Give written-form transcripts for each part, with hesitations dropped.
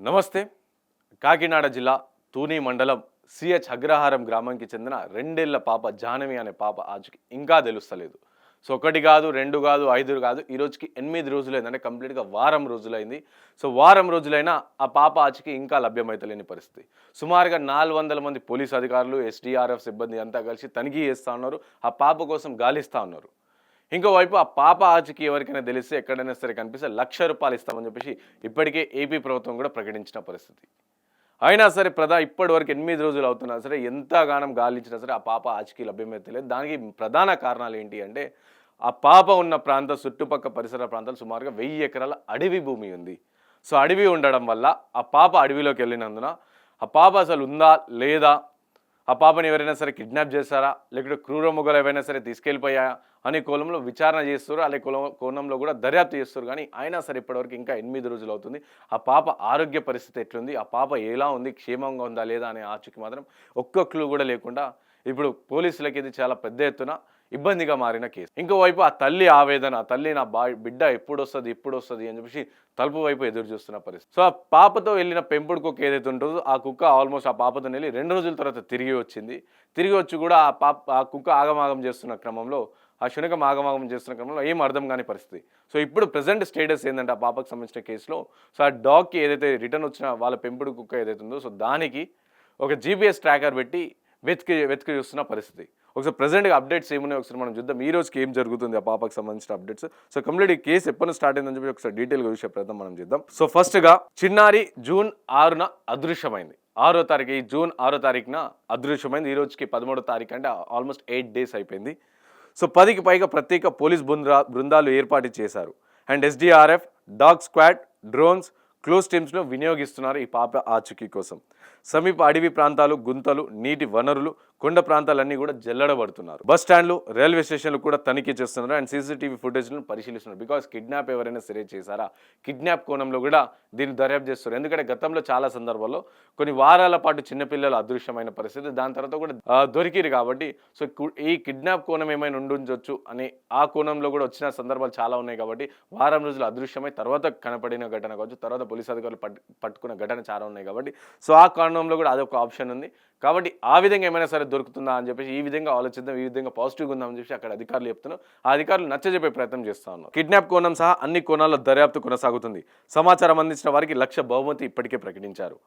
నమస్తే. కాకినాడ జిల్లా తూని మండలం సిహెచ్ అగ్రహారం గ్రామానికి చెందిన 2 ఏళ్ల పాప జాహ్నవి అనే పాప ఆచూకీ ఇంకా తెలుస్తలేదు. సో 1 కాదు, 2 కాదు, 5 కాదు, ఈ రోజుకి 8 రోజులైంది. అంటే కంప్లీట్‌గా వారం రోజులైంది. సో వారం రోజులైనా ఆ పాప ఆచూకీ ఇంకా లభ్యమైతలేని పరిస్థితి. సుమారుగా 400 మంది పోలీసు అధికారులు, ఎస్‌డీఆర్‌ఎఫ్ సిబ్బంది అంతా కలిసి తనిఖీ చేస్తా ఉన్నారు. ఆ పాప కోసం గాలిస్తా ఉన్నారు. ఇంకోవైపు ఆ పాప ఆచూకీ ఎవరికైనా తెలిస్తే ఎక్కడైనా సరే కనిపిస్తే ₹1,00,000 ఇస్తామని చెప్పేసి ఇప్పటికే ఏపీ ప్రభుత్వం కూడా ప్రకటించిన పరిస్థితి. అయినా సరే ఇప్పటివరకు 8 రోజులు అవుతున్నా సరే ఎంతగానం గాలించినా సరే ఆ పాప ఆచూకీ లభ్యమైతలేదు. దానికి ప్రధాన కారణాలు ఏంటి అంటే ఆ పాప ఉన్న ప్రాంతం చుట్టుపక్క పరిసర ప్రాంతాలు సుమారుగా 1000 ఎకరాల అడవి భూమి ఉంది. సో అడవి ఉండడం వల్ల ఆ పాప అడవిలోకి వెళ్ళినందున ఆ పాప అసలు ఉందా లేదా, ఆ పాపని ఎవరైనా సరే కిడ్నాప్ చేశారా, లేకపోతే క్రూర మృగాలు ఏవైనా సరే తీసుకెళ్ళిపోయాయా అనే కోణంలో విచారణ చేస్తారు. అదే కోణంలో కూడా దర్యాప్తు చేస్తారు. కానీ అయినా సరే ఇప్పటివరకు ఇంకా 8 రోజులు అవుతుంది. ఆ పాప ఆరోగ్య పరిస్థితి ఎట్లుంది, ఆ పాప ఎలా ఉంది, క్షేమంగా ఉందా లేదా అనే ఆచూకీ మాత్రం ఒక్క క్లూ కూడా లేకుండా ఇప్పుడు పోలీసులకి ఇది చాలా పెద్ద ఎత్తున ఇబ్బందిగా మారిన కేసు. ఇంకోవైపు ఆ తల్లి ఆవేదన, ఆ తల్లి నా బిడ్డ ఎప్పుడొస్తుంది అని చెప్పేసి తలుపు వైపు ఎదురు చూస్తున్న పరిస్థితి. సో ఆ పాపతో వెళ్ళిన పెంపుడు కుక్క ఏదైతే ఉంటుందో ఆ కుక్క ఆల్మోస్ట్ ఆ పాపతో వెళ్ళి 2 రోజుల తర్వాత తిరిగి వచ్చింది. తిరిగి వచ్చి కూడా ఆ కుక్క ఆగమాగం చేస్తున్న క్రమంలో, ఆ శునకం ఆగమాగం చేస్తున్న క్రమంలో ఏం అర్థం కాని పరిస్థితి. సో ఇప్పుడు ప్రెజెంట్ స్టేటస్ ఏంటంటే ఆ పాపకు సంబంధించిన కేసులో, సో ఆ డాగ్కి ఏదైతే రిటర్న్ వచ్చిన వాళ్ళ పెంపుడు కుక్క ఏదైతే ఉందో సో దానికి ఒక జీపీఎస్ ట్రాకర్ పెట్టి వెతికి చూస్తున్న పరిస్థితి. ఒకసారి ప్రెజెంట్‌గా అప్డేట్స్ ఏమున్నాయో ఒకసారి మనం చూద్దాం. ఈ రోజుకి ఏం జరుగుతుంది ఆ పాపకు సంబంధించిన అప్డేట్స్. సో కంప్లీట్ ఈ కేసు ఎప్పటి స్టార్ట్ అయిందని చెప్పి ఒకసారి డీటెయిల్‌గా చూసే ప్రయత్నం మనం చేద్దాం. సో ఫస్ట్‌గా చిన్నారి జూన్ 6న అదృశ్యమైంది. ఈ జూన్ 6 తారీఖున అదృశ్యమైంది. ఈ రోజుకి 13 తారీఖు అంటే ఆల్మోస్ట్ 8 డేస్ అయిపోయింది. సో 10కి పైగా ప్రత్యేక పోలీస్ బృందాలు ఏర్పాటు చేశారు. And SDRF, dog squad, drones, close టీమ్స్ను వినియోగిస్తున్నారు ఈ పాప ఆచూకీ కోసం. సమీప అడవి ప్రాంతాలు, గుంతలు, నీటి వనరులు, కొండ ప్రాంతాలన్నీ కూడా జల్లడబడుతున్నారు. బస్ స్టాండ్లు, రైల్వే స్టేషన్లు కూడా తనిఖీ చేస్తున్నారు. అండ్ సీసీటీవీ ఫుటేజ్లను పరిశీలిస్తున్నారు. బికాస్ కిడ్నాప్ ఎవరైనా సరే చేశారా, కిడ్నాప్ కోణంలో కూడా దీన్ని దర్యాప్తు చేస్తారు. ఎందుకంటే గతంలో చాలా సందర్భాల్లో కొన్ని వారాల పాటు చిన్నపిల్లలు అదృశ్యమైన పరిస్థితి, దాని తర్వాత కూడా దొరికిరు. కాబట్టి సో ఈ కిడ్నాప్ కోణం ఏమైనా ఉండుంచవచ్చు అని ఆ కోణంలో కూడా వచ్చిన సందర్భాలు చాలా ఉన్నాయి. కాబట్టి వారం రోజులు అదృశ్యమై తర్వాత కనపడిన ఘటన కావచ్చు, తర్వాత పోలీసు అధికారులు పట్టుకున్న ఘటన చాలా ఉన్నాయి. కాబట్టి సో ఆ కారణంలో కూడా అదొక ఆప్షన్ ఉంది. కాబట్టి ఆ విధంగా ఏమైనా సరే దొరుకుతుందా అని చెప్పేసి ఈ విధంగా ఆలోచిద్దాం, ఈ విధంగా పాజిటివ్గా ఉందామని చెప్పి అక్కడ అధికారులు చెప్తున్నారు. ఆ అధికారులు నచ్చజెప్పే ప్రయత్నం చేస్తూ ఉన్నారు. కిడ్నాప్ కోణం సహా అన్ని కోణాల్లో దర్యాప్తు కొనసాగుతుంది. సమాచారం అందించిన వారికి 1,00,000 బహుమతి ఇప్పటికే ప్రకటించారు.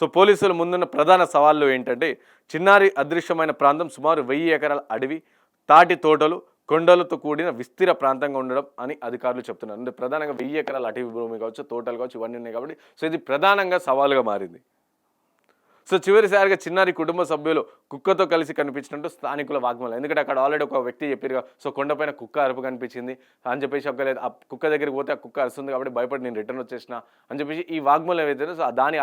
సో పోలీసులు ముందున్న ప్రధాన సవాళ్ళు ఏంటంటే చిన్నారి అదృశ్యమైన ప్రాంతం సుమారు 1000 ఎకరాల అడవి, తాటి తోటలు, కొండలతో కూడిన విస్తీర ప్రాంతంగా ఉండడం అని అధికారులు చెప్తున్నారు. అంటే ప్రధానంగా 1000 ఎకరాల అటవీ భూమి కావచ్చు, తోటలు కావచ్చు, ఇవన్నీ ఉన్నాయి. కాబట్టి సో ఇది ప్రధానంగా సవాలుగా మారింది. సో చివరిసారిగా చిన్నారి కుటుంబ సభ్యులు కుక్కతో కలిసి కనిపించినట్టు స్థానికుల వాగ్మూలం. ఎందుకంటే అక్కడ ఆల్రెడీ ఒక వ్యక్తి చెప్పారుగా, సో కొండపైన కుక్క అరుపు కనిపించింది అని చెప్పేసి ఒకలేదు ఆ కుక్క దగ్గరికి పోతే ఆ కుక్క అరుస్తుంది కాబట్టి భయపడి నేను రిటర్న్ వచ్చేసిన అని చెప్పేసి ఈ వాగ్మూలం ఏదైతే సో దాని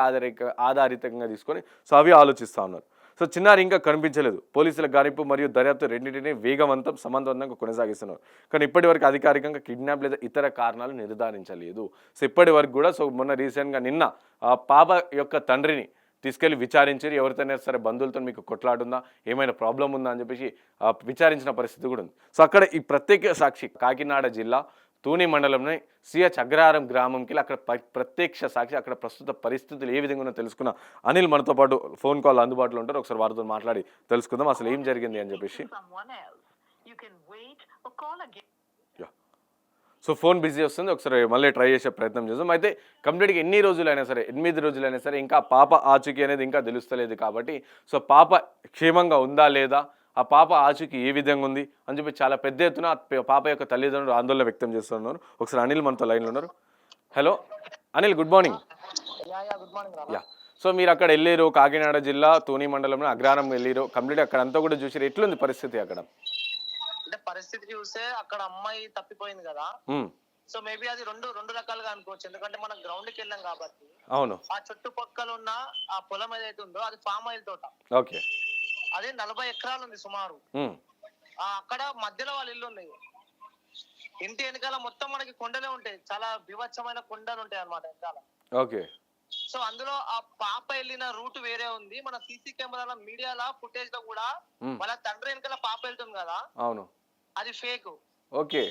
ఆధారితంగా తీసుకొని సో అవి ఆలోచిస్తూ ఉన్నారు. సో చిన్నారి ఇంకా కనిపించలేదు. పోలీసుల గానింపు మరియు దర్యాప్తు రెండింటినీ వేగవంతం సమర్థవంతంగా కొనసాగిస్తున్నారు. కానీ ఇప్పటి వరకు అధికారికంగా కిడ్నాప్ లేదా ఇతర కారణాలు నిర్ధారించలేదు. సో ఇప్పటి వరకు కూడా సో మొన్న రీసెంట్గా నిన్న ఆ పాప యొక్క తండ్రిని తీసుకెళ్లి విచారించారు. ఎవరితోనే సరే బంధువులతో మీకు కొట్లాడుందా, ఏమైనా ప్రాబ్లం ఉందా అని చెప్పేసి విచారించిన పరిస్థితి కూడా ఉంది. సో అక్కడ ఈ ప్రత్యేక సాక్షి కాకినాడ జిల్లా తూని మండలంలోని సిహెచ్ అగ్రహారం గ్రామంకి అక్కడ ప్రత్యక్ష సాక్షి అక్కడ ప్రస్తుత పరిస్థితులు ఏ విధంగా ఉన్నాయో తెలుసుకున్న అనిల్ మనతో పాటు ఫోన్ కాల్ అందుబాటులో ఉంటారు. ఒకసారి వారితో మాట్లాడి తెలుసుకుందాం అసలు ఏం జరిగింది అని చెప్పేసి. సో ఫోన్ బిజీ వస్తుంది, ఒకసారి మళ్ళీ ట్రై చేసే ప్రయత్నం చేద్దాం. అయితే కంప్లీట్గా 8 రోజులైనా సరే ఇంకా పాప ఆచూకీ అనేది ఇంకా తెలుస్తలేదు. కాబట్టి సో పాప క్షేమంగా ఉందా లేదా, ఆ పాప ఆచూకీ ఏ విధంగా ఉంది అని చెప్పి చాలా పెద్ద ఎత్తున పాప యొక్క తల్లిదండ్రులు ఆందోళన వ్యక్తం చేస్తున్నారు. ఒకసారి అనిల్ మనతో లైన్లో ఉన్నారు. Hello Anil, good morning. Yeah, so మీరు అక్కడ వెళ్ళారు, కాకినాడ జిల్లా తూని మండలంలో అగ్రహారం వెళ్ళారు, కంప్లీట్ అక్కడ అంతా కూడా చూసారు. ఎట్లుంది పరిస్థితి అక్కడ? అంటే పరిస్థితి చూస్తే అక్కడ అమ్మాయి తప్పిపోయింది కదా, సో మేబీ అది రెండు రకాలుగా అనుకోవచ్చు. ఎందుకంటే మనం గ్రౌండ్ కి వెళ్ళాం కాబట్టి. అవును. ఆ చుట్టుపక్కల ఉన్న ఆ పొలం ఏదైతే ఉందో అది ఫామ్ ఆయిల్ తోట. ఓకే. అదే 40 ఎకరాలు ఉంది సుమారు. అక్కడ మధ్యలో వాళ్ళ ఇల్లు ఉంది. ఇంటి వెనకాల మొత్తం మనకి కొండలే ఉంటాయి, చాలా వివత్సమైన కొండలు ఉంటాయి అన్నమాట వెనకాల. ఓకే. సో అందులో ఆ పాప వెళ్ళిన రూట్ వేరే ఉంది. మన సీసీ కెమెరాల మీడియాల ఫుటేజ్ లో కూడా వాళ్ళ తండ్రి వెనకాల పాప వెళ్తుంది కదా, అవును, అది ఫేక్. ఓకే.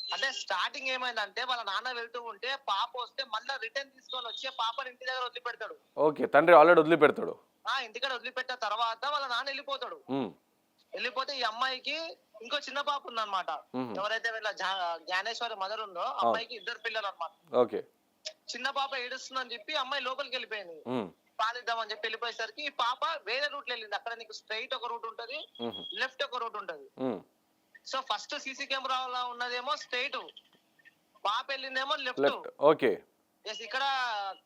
అంటే స్టార్టింగ్ ఏమైందంటే వాళ్ళ నాన్న వెళ్తూ ఉంటే పాప వస్తే మళ్ళీ రిటర్న్ తీసుకొని వచ్చి పాపని ఇంటి దగ్గర వదిలిపెడతాడు. ఓకే. తండ్రి ఆల్రెడీ వదిలిపెడతాడు. ఇంటికాడ వదిలిపెట్టిన తర్వాత వాళ్ళ నాన్న వెళ్ళిపోతాడు. హ్మ్. వెళ్ళిపోతే ఈ అమ్మాయికి ఇంకో చిన్న పాప ఉందన్నమాట. హుహు. ఎవరైతే వీళ్ళ జ్ఞానేశ్వరి మదర్ ఉందో అవును. అమ్మాయికి ఇద్దరు పిల్లలు అన్నమాట. ఓకే. చిన్న పాప ఏడుస్తుందని చెప్పి అమ్మాయి లోపలికి వెళ్ళిపోయింది. హ్మ్. పాలిద్దామని చెప్పి వెళ్ళిపోయేసరికి ఈ పాప వేరే రూట్ వెళ్ళింది. అక్కడ నీకు స్ట్రైట్ ఒక రూట్ ఉంటది, హుహు. లెఫ్ట్ ఒక రూట్ ఉంటది. హ్మ్. సో ఫస్ట్ సీసీ కెమెరాలో ఉన్నదేమో స్ట్రైట్, పాప వెళ్ళిందేమో లెఫ్ట్. లెఫ్ట్. ఓకే. ఇక్కడ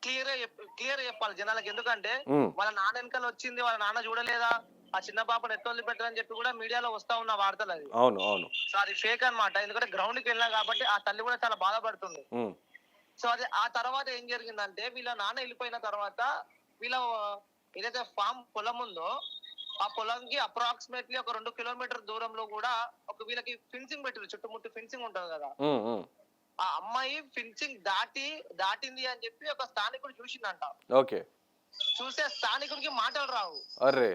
క్లియర్ చెప్పాలి జనాలకు. ఎందుకంటే హ్మ్. వాళ్ళ నాన్న వెనకాల వచ్చింది, వాళ్ళ నాన్న చూడలేదా, ఆ చిన్న పాపను ఎత్తొల్లి పెట్టారని చెప్పి కూడా మీడియాలో వస్తా ఉన్న వార్తలు అది. అవును. అవును. సో అది ఫేక్ అన్నమాట. ఎందుకంటే గ్రౌండ్ కి వెళ్ళినా కాబట్టి ఆ తల్లి కూడా చాలా బాధపడుతుంది. హ్మ్. సో అది ఆ తర్వాత ఏం జరిగిందంటే వీళ్ళ నాన్న వెళ్ళిపోయిన తర్వాత వీళ్ళ ఏదైతే ఫామ్ పొలం ఉందో ఆ పొలంకి అప్రాక్సిమేట్లీ ఒక 2 కిలోమీటర్ దూరంలో కూడా ఒక వీళ్ళకి ఫెన్సింగ్ పెట్టారు. చుట్టుముట్టు ఫెన్సింగ్ ఉంటది కదా. హ్మ్. హ్మ్. ఆ అమ్మాయి ఫెన్సింగ్ దాటింది అని చెప్పి ఒక స్థానికుడు చూసిందంట. ఓకే. చూసే స్థానికుడికి మాటలు రావు. అర్రే!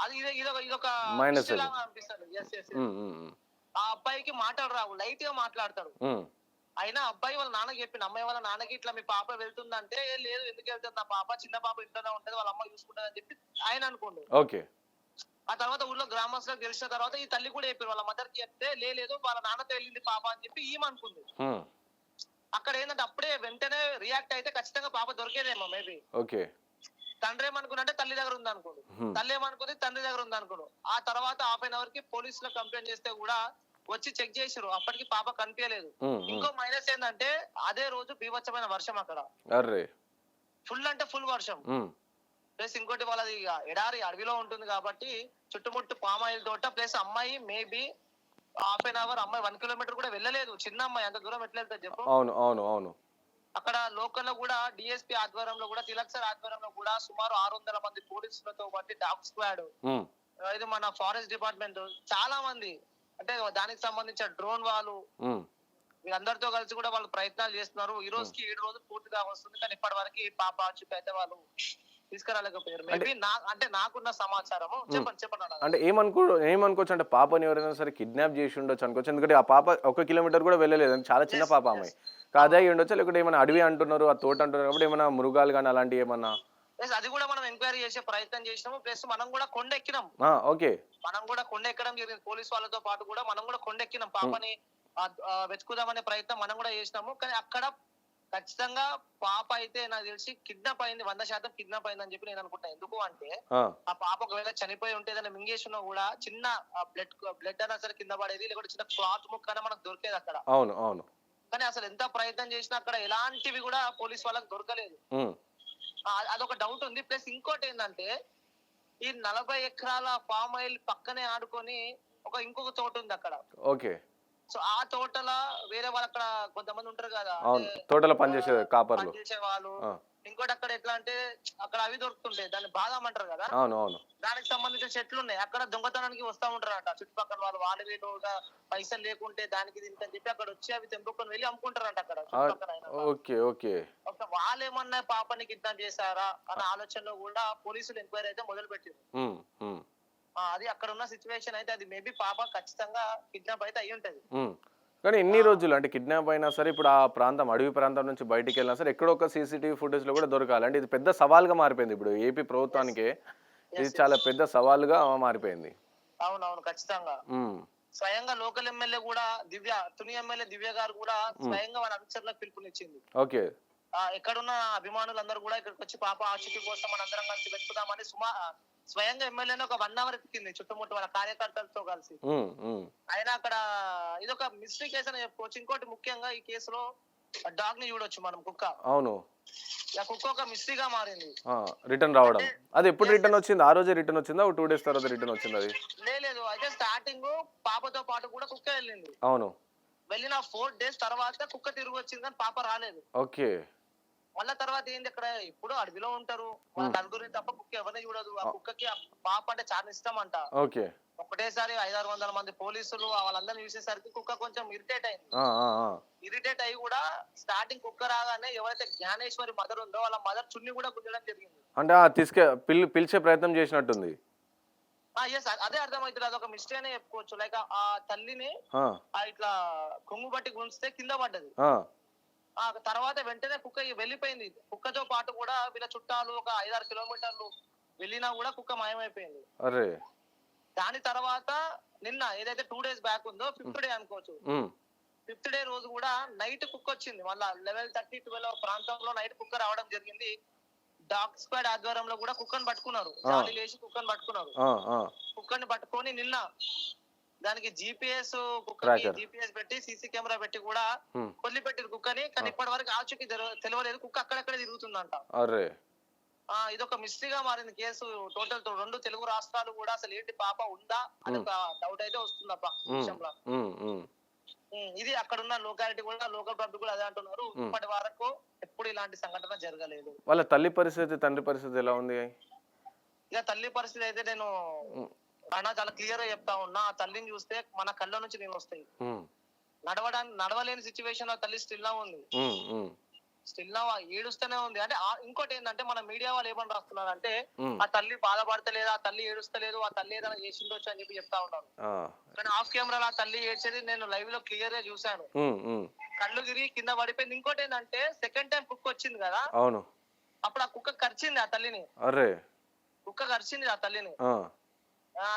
అది ఇదొక మైనస్ mystery అది. లాగా అనిపిస్తది. Yes, yes, yes. హ్మ్. హ్మ్. హ్మ్. ఆ అబ్బాయికి మాటలు రావు, లైట్ గా మాట్లాడతాడు. హ్మ్. అయినా అబ్బాయి వాళ్ళ నాన్నకి చెప్పింది. అమ్మాయి వాళ్ళ నాన్నకి ఇట్లా మీ పాప వెళ్తుందంటే, "ఏ లేదు, ఎందుకు వెళ్తుంది నా పాప, చిన్న పాప ఇంట్లోనే ఉంటది, వాళ్ళ అమ్మ చూసుకుంటది" అని చెప్పి ఆయన అనుకోండు. ఓకే. ఆ తర్వాత ఊర్లో గ్రామస్తులకు తెలిసిన తర్వాత ఈ తల్లి కూడా చెప్పారు. వాళ్ళ మదర్ కి చెప్తే, లేదు వాళ్ళ నాన్నతో వెళ్ళింది పాప అని చెప్పి ఈమె అనుకుంది. హ్మ్. అక్కడ ఏంటంటే అప్పుడే వెంటనే రియాక్ట్ అయితే ఖచ్చితంగా పాప దొరికేదేమో మేబీ. ఓకే. తండ్రి ఏమనుకున్నంటే తల్లి దగ్గర ఉంది అనుకోడు, హ్మ్. తల్లి ఏమనుకుంది తండ్రి దగ్గర ఉంది అనుకోడు. ఆ తర్వాత హాఫ్ అన్ అవర్ కి పోలీసులకు కంప్లైంట్ చేస్తే కూడా వచ్చి చెక్ చేసారు. అప్పటికి పాప కనిపించలేదు. హ్మ్. హ్మ్. ఇంకో మైనస్ ఏంటంటే అదే రోజు బీభత్సమైన వర్షం అక్కడ. అర్రే! ఫుల్ అంటే ఫుల్ వర్షం. హ్మ్. ప్లస్ ఇంకోటి వాళ్ళది ఇక ఎడారి అడవిలో ఉంటుంది కాబట్టి చుట్టుముట్టు పామాయిల్ తోట, ప్లస్ అమ్మాయి మేబీ హాఫ్ అన్ అవర్, అమ్మాయి 1 కిలోమీటర్ కూడా వెళ్ళలేదు. చిన్న అమ్మాయి అంత దూరం ఎట్లా వెళ్తారు చెప్పు. అవును. అవును. అవును. అక్కడ లోకల్ లో కూడా డిఎస్పీ ఆధ్వర్యంలో కూడా, తిలక్ సార్ ఆధ్వర్యంలో కూడా సుమారు 600 మంది పోలీసులతో పాటు డాగ్ స్క్వాడ్, హ్మ్. ఇది మన ఫారెస్ట్ డిపార్ట్మెంట్, చాలా మంది, అంటే దానికి సంబంధించిన డ్రోన్ వాళ్ళు, హ్మ్. వీళ్ళందరితో కలిసి కూడా వాళ్ళు ప్రయత్నాలు చేస్తున్నారు. ఈ రోజుకి 7 రోజులు పూర్తిగా వస్తుంది, కానీ ఇప్పటి వరకు ఈ పాప ఆచూకీ అయితే వాళ్ళు తీసుకురాలేకపోయారు. మేబీ అంటే నాకున్న సమాచారము. చెప్పండి అన్న. అంటే ఏమనుకోవచ్చు అంటే పాపని ఎవరైనా సరే కిడ్నాప్ చేసి ఉండొచ్చు అనుకోవచ్చు. ఎందుకంటే ఆ పాప 1 కిలోమీటర్ కూడా వెళ్ళలేదు. చాలా చిన్న Yes, పాప yes. అమ్మాయి. అదే అయ్యి ఉండొచ్చా? లేకపోతే ఏమైనా అడవి అంటున్నారు, ఆ తోట అంటున్నారు కాబట్టి ఏమైనా మృగాలు గాని అలాంటివి ఏమన్నా? Yes, అది కూడా మనం ఎంక్వైరీ చేసే ప్రయత్నం చేసినాము. ప్లస్ మనం కూడా కొండ ఎక్కినాం. ఆ! ఓకే. మనం కూడా కొండ ఎక్కడం జరిగింది. పోలీస్ వాళ్ళతో పాటు కూడా మనం కూడా కొండ ఎక్కినాం. హ్మ్. పాపని వెతుకుదామనే ప్రయత్నం మనం కూడా చేసినాము. కానీ అక్కడ ఖచ్చితంగా పాప అయితే నాకు తెలిసి కిడ్నాప్ అయింది, 100% కిడ్నాప్ అయిందని చెప్పి నేను అనుకుంటా. ఎందుకు అంటే ఆ! ఆ పాప ఒకవేళ చనిపోయి ఉంటే ఏదైనా మింగేసినా కూడా చిన్న బ్లడ్ అయినా సరే కింద పడేది, లేకపోతే చిన్న క్లాత్ ముక్క అయినా మనకు దొరికేది అక్కడ. అవును. అవును. కానీ అసలు ఎంత ప్రయత్నం చేసినా అక్కడ ఎలాంటివి కూడా పోలీస్ వాళ్ళకి దొరకలేదు. హ్మ్. అదొక డౌట్ ఉంది. ప్లస్ ఇంకోటి ఏంటంటే ఈ 40 ఎకరాల ఫామ్ ఆయిల్ పక్కనే ఆడుకొని ఇంకొక తోట ఉంది అక్కడ. ఓకే. సో ఆ తోటల వేరే వాళ్ళు అక్కడ కొంతమంది ఉంటారు కదా, అవును. అంటే తోటలో పనిచేసే కాపర్లు. పనిచేసే వాళ్ళు. ఆ! ఇంకోటి అక్కడ ఎట్లా అంటే అక్కడ అవి దొరుకుతుంటాయి, దాన్ని బాదాం అంటారు కదా, అవును. అవును. దానికి సంబంధించిన చెట్లు ఉన్నాయి. అక్కడ దొంగతనానికి వస్తా ఉంటారంట చుట్టుపక్కల వాళ్ళు. వాళ్ళు వీళ్ళు పైసలు లేకుంటే దానికి దీనికి అని చెప్పి అక్కడ వచ్చి అవి తెంపుకొని వెళ్ళి అమ్ముకుంటారంట అక్కడ చుట్టుపక్కల అయినా. ఓకే. ఓకే. వాళ్ళు ఏమన్నా పాపని కిడ్నాప్ చేశారా అన్న ఆలోచనలో కూడా పోలీసులు ఎంక్వైరీ అయితే మొదలు పెట్టారు. హ్మ్. హ్మ్. అది అక్కడ ఉన్న సిచ్యువేషన్ అయితే అది మేబీ పాప ఖచ్చితంగా కిడ్నాప్ అయితే అయి ఉంటది. హ్మ్. కానీ ఎన్ని రోజులు అంటే కిడ్నాప్ అయినా సరే ఇప్పుడు ఆ ప్రాంతం అడవి ప్రాంతం నుంచి బయటికెళ్ళినా సరే ఎక్కడో ఒక సీసీటీవీ ఫుటేజ్‌లో కూడా దొరకాలి. అంటే ఇది పెద్ద సవాల్‌గా మారిపోయింది. ఇప్పుడు ఏపీ ప్రభుత్వానికే ఇది చాలా పెద్ద సవాలుగా మారిపోయింది. అవునవును, ఖచ్చితంగా. హ్మ్. స్వయంగా లోకల్ ఎమ్మెల్యే కూడా తుని ఎమ్మెల్యే దివ్య గారు కూడా స్వయంగా వాళ్ళ అనుచరులకు పిలుపునిచ్చింది. ఓకే. ఎక్కడున్న అభిమానులందరూ కూడా ఇక్కడికి వచ్చి పాప ఆచూకీ కోసం మన అందరం కలిసి వెతుకుదామని స్వయంగా ఎమ్మెల్యేని ఒక 1 అవర్ ఎక్కింది చుట్టుముట్టు వాళ్ళ కార్యకర్తలతో కలిసి. హ్మ్. హ్మ్. అయినా అక్కడ ఇదొక మిస్టరీ కేసు అని చెప్పుకోవచ్చు. ఇంకోటి ముఖ్యంగా ఈ కేసులో డాగ్ ని చూడొచ్చు మనం, కుక్క. అవును. ఆ కుక్క ఒక మిస్టరీగా మారింది. రిటర్న్ రావడం. అంటే అది ఎప్పుడు yes, రిటర్న్ yes. వచ్చింది? ఆ రోజే రిటర్న్ వచ్చిందా? ఒక 2 డేస్ తర్వాత రిటర్న్ వచ్చిందా అది? లేదు, అయితే స్టార్టింగ్ పాపతో పాటు కూడా కుక్క వెళ్ళింది. అవును. వెళ్ళిన 4 డేస్ తర్వాత కుక్క తిరిగి వచ్చింది, కానీ పాప రాలేదు. ఓకే. మళ్ళా తర్వాత ఏంది, అక్కడ ఇప్పుడు అడవిలో ఉంటారు, వాళ్ళ నలుగురిని తప్ప కుక్క ఎవరిని చూడదు. ఆ కుక్కకి ఆ పాప అంటే చాలా ఇష్టం అంట. ఓకే. ఒకటేసారి 500-600 మంది పోలీసులు వాళ్ళందరినీ చూసేసరికి కుక్క కొంచెం ఇరిటేట్ అయింది. ఆ! ఆ! ఆ! ఇరిటేట్ అయ్యి కూడా స్టార్టింగ్ కుక్క రాగానే ఎవరైతే జ్ఞానేశ్వరి మదర్ ఉందో వాళ్ళ మదర్ చున్ని కూడా గుంజడం జరిగింది. అంటే పిలిచే ప్రయత్నం చేసినట్టుంది. ఎస్ అదే అర్థమవుతుంది, అదొక మిస్టేక్ అనే చెప్పుకోవచ్చు. లైక్ ఆ తల్లిని ఆ, ఇట్లా కొంగు బట్టి గుంజితే కింద పడ్డది. ఆ, ఆ తర్వాత వెంటనే కుక్క వెళ్ళిపోయింది. కుక్కతో పాటు కూడా వీళ్ళ చుట్టాలు ఒక 5-6 కిలోమీటర్లు వెళ్ళినా కూడా కుక్క మాయమైపోయింది. అరే. దాని తర్వాత నిన్న ఏదైతే 2 డేస్ బ్యాక్ ఉందో, 5th డే అనుకోవచ్చు. ఉమ్, 5th డే రోజు కూడా నైట్ కుక్క వచ్చింది. మళ్ళా 11:30, 12 ప్రాంతంలో నైట్ కుక్క రావడం జరిగింది. డాగ్ స్క్వాడ్ ఆధ్వర్యంలో కూడా కుక్కను పట్టుకున్నారు. జాలి లేచి కుక్కను పట్టుకున్నారు. ఆ, ఆ, కుక్కని పట్టుకొని నిన్న దానికి జీపీఎస్, కుక్కకి Tracker. జీపీఎస్ పెట్టి సీసీ కెమెరా పెట్టి కూడా ఉమ్, వదిలిపెట్టారు కుక్కని. కానీ ఇప్పటి వరకు ఆచూకీ తెలియలేదు. కుక్క అక్కడక్కడే తిరుగుతుందంట. అరే. ఇదొక మిస్టరీగా మారింది కేసు. టోటల్ 2 తెలుగు రాష్ట్రాలు కూడా అసలు ఏంటి పాప ఉందా అని ఒక డౌట్ అయితే వస్తుందప్ప ఈ ఉమ్, విషయంలో. ఉమ్, ఉమ్, ఇది అక్కడ ఉన్న లోకాలిటీ కూడా, లోకల్ పబ్లిక్ కూడా అదే అంటున్నారు. ఇప్పటి వరకు ఎప్పుడు ఇలాంటి సంఘటన జరగలేదు. వాళ్ళ తల్లి పరిస్థితి, తండ్రి పరిస్థితి ఎలా ఉంది? ఇక తల్లి పరిస్థితి అయితే నేను ఉమ్, అన్నా చాలా క్లియర్ గా చెప్తా ఉన్నా. ఆ తల్లిని చూస్తే మన కళ్ళ నుంచి నేను వస్తాయి. ఉమ్, నడవలేని సిచ్యువేషన్ లో తల్లి స్టిల్ నా ఉంది. ఉమ్, ఉమ్, స్టిల్ నా ఏడుస్తూనే ఉంది. అంటే ఇంకోటి ఏంటంటే మన మీడియా వాళ్ళు ఏమని రాస్తున్నారంటే ఉమ్, ఆ తల్లి బాధపడతలేదు, ఆ తల్లి ఏడుస్తలేదు, ఆ తల్లి ఏదైనా చేసిండొచ్చు అని చెప్పి చెప్తా ఉన్నారు. ఆ, కానీ ఆఫ్ కెమెరా ఆ తల్లి ఏడ్చేది నేను లైవ్ లో క్లియర్ గా చూశాను. ఉమ్, ఉమ్, కళ్ళు తిరిగి కింద పడిపోయింది. ఇంకోటి ఏంటంటే సెకండ్ టైం కుక్క వచ్చింది కదా, అవును. అప్పుడు ఆ కుక్క కరిచింది ఆ తల్లిని. అరే. కుక్క కరిచింది ఆ తల్లిని. ఆ,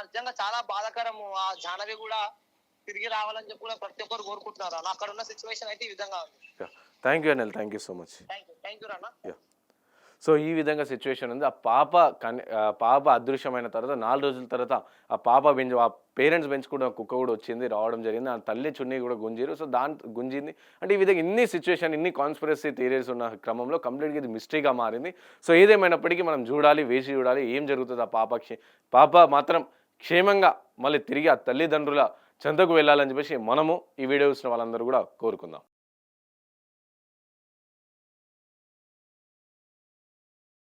నిజంగా చాలా బాధాకరము. ఆ జాహ్నవి కూడా తిరిగి రావాలని చెప్పి కూడా ప్రతి ఒక్కరు కోరుకుంటున్నారు. అక్కడ ఉన్న సిచ్యువేషన్ అయితే ఈ విధంగా ఉంది. Thank you Anil, thank you so much. Thank you Rana. So ఈ విధంగా సిచ్యువేషన్ ఉంది. ఆ పాప అదృశ్యమైన తర్వాత 4 రోజుల తర్వాత ఆ పేరెంట్స్ పెంచుకున్న కుక్క కూడా వచ్చింది, రావడం జరిగింది. ఆ తల్లి చున్నీ కూడా గుంజిరు. సో గుంజింది. అంటే ఈ విధంగా ఇన్ని సిచ్యువేషన్, ఇన్ని కాన్స్పిరసీ థియరీస్ ఉన్న క్రమంలో కంప్లీట్గా ఇది మిస్టరీగా మారింది. సో ఏదేమైనప్పటికీ మనం వేసి చూడాలి ఏం జరుగుతుంది. ఆ పాప మాత్రం క్షేమంగా మళ్ళీ తిరిగి ఆ తల్లిదండ్రుల చెంతకు వెళ్ళాలని చెప్పేసి మనము ఈ వీడియో చూసిన వాళ్ళందరూ కూడా కోరుకుందాం.